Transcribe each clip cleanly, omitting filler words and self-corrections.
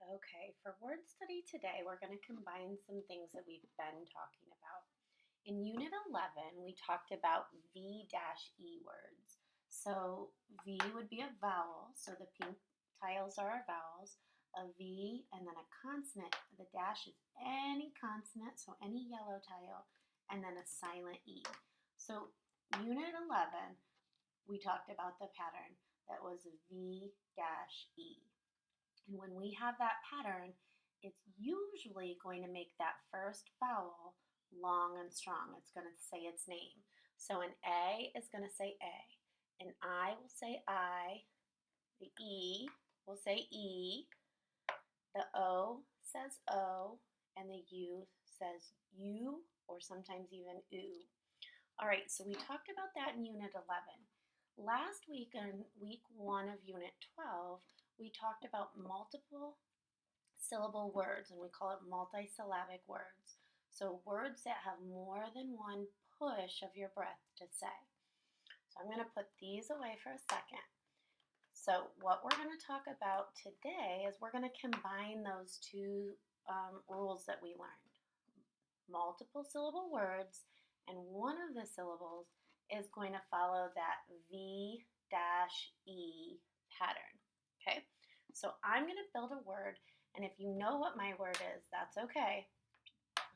Okay, for word study today, we're going to combine some things that we've been talking about. In Unit 11, we talked about V-E words. So V would be a vowel, so the pink tiles are our vowels. A V and then a consonant. The dash is any consonant, so any yellow tile, and then a silent E. So Unit 11, we talked about the pattern that was V-E. And when we have that pattern, it's usually going to make that first vowel long and strong. It's going to say its name. So an A is going to say A. An I will say I. The E will say E. The O says O. And the U says U, or sometimes even oo. All right, so we talked about that in Unit 11. Last week, in week 1 of Unit 12, we talked about multiple syllable words, and we call it multisyllabic words. So words that have more than one push of your breath to say. So I'm going to put these away for a second. So what we're going to talk about today is we're going to combine those two rules that we learned. Multiple syllable words, and one of the syllables is going to follow that V-E pattern. Okay, so I'm going to build a word, and if you know what my word is, that's okay.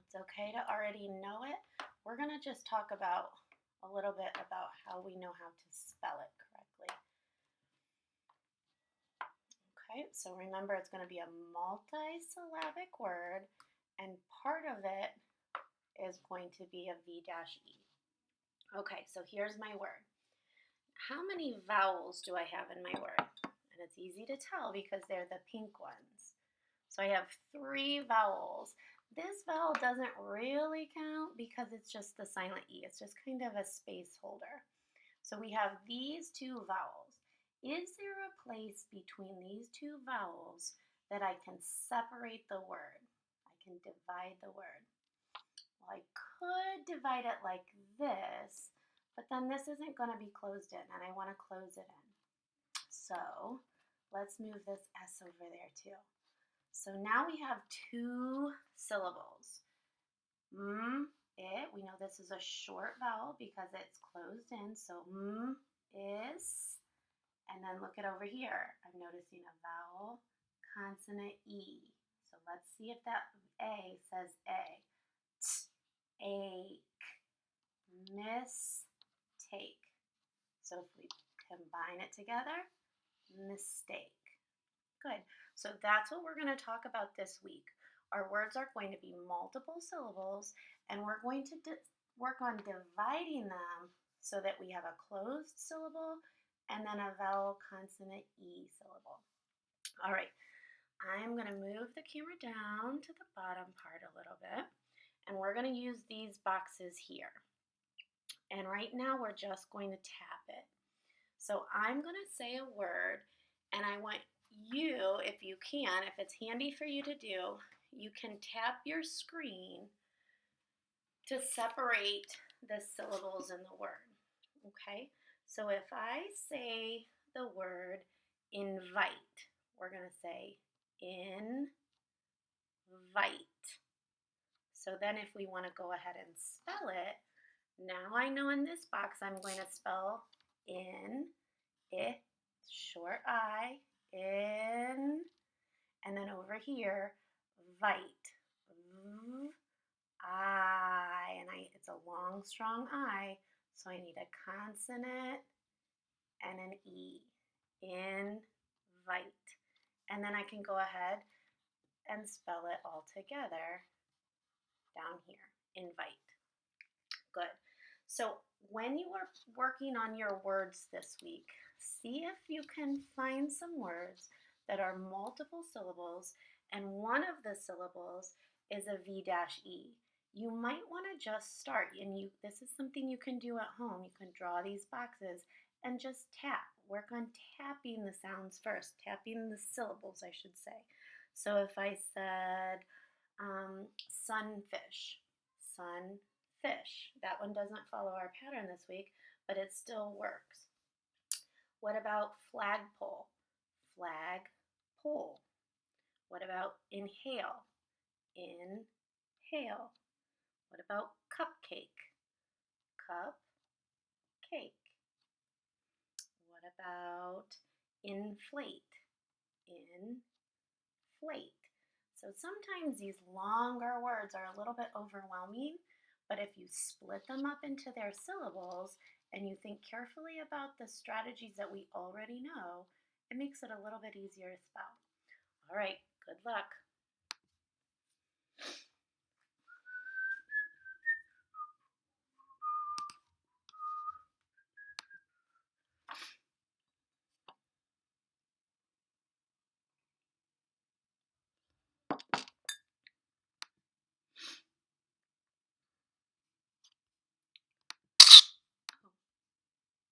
It's okay to already know it. We're going to just talk about a little bit about how we know how to spell it correctly. Okay, so remember it's going to be a multisyllabic word, and part of it is going to be a V-E. Okay, so here's my word. How many vowels do I have in my word? And it's easy to tell because they're the pink ones. So I have 3 vowels. This vowel doesn't really count because it's just the silent E. It's just kind of a space holder. So we have these 2 vowels. Is there a place between these 2 vowels that I can separate the word? I can divide the word. Well, I could divide it like this, but then this isn't going to be closed in, and I want to close it in. So let's move this S over there too. So now we have 2 syllables. It, we know this is a short vowel because it's closed in, so is, and then look at over here. I'm noticing a vowel, consonant E. So let's see if that A says A. Ache, mistake. So if we combine it together, mistake. Good. So that's what we're going to talk about this week. Our words are going to be multiple syllables, and we're going to work on dividing them so that we have a closed syllable and then a vowel consonant E syllable. All right. I'm going to move the camera down to the bottom part a little bit. And we're going to use these boxes here. And right now we're just going to tap it. So I'm going to say a word, and I want you, if you can, if it's handy for you to do, you can tap your screen to separate the syllables in the word. Okay? So if I say the word invite, we're going to say invite. So then if we want to go ahead and spell it, now I know in this box I'm going to spell it, short I, in, and then over here, vite, I, and it's a long, strong I, so I need a consonant and an E, invite. And then I can go ahead and spell it all together down here, invite. Good. So when you are working on your words this week, see if you can find some words that are multiple syllables and one of the syllables is a V-E. You might want to just start, and this is something you can do at home. You can draw these boxes and just tap. Work on tapping the sounds first, tapping the syllables, I should say. So if I said sunfish, sunfish. That one doesn't follow our pattern this week, but it still works. What about flagpole? Flagpole. What about inhale? Inhale. What about cupcake? Cup, cake. What about inflate? Inflate. So sometimes these longer words are a little bit overwhelming, but if you split them up into their syllables and you think carefully about the strategies that we already know, it makes it a little bit easier to spell. All right, good luck.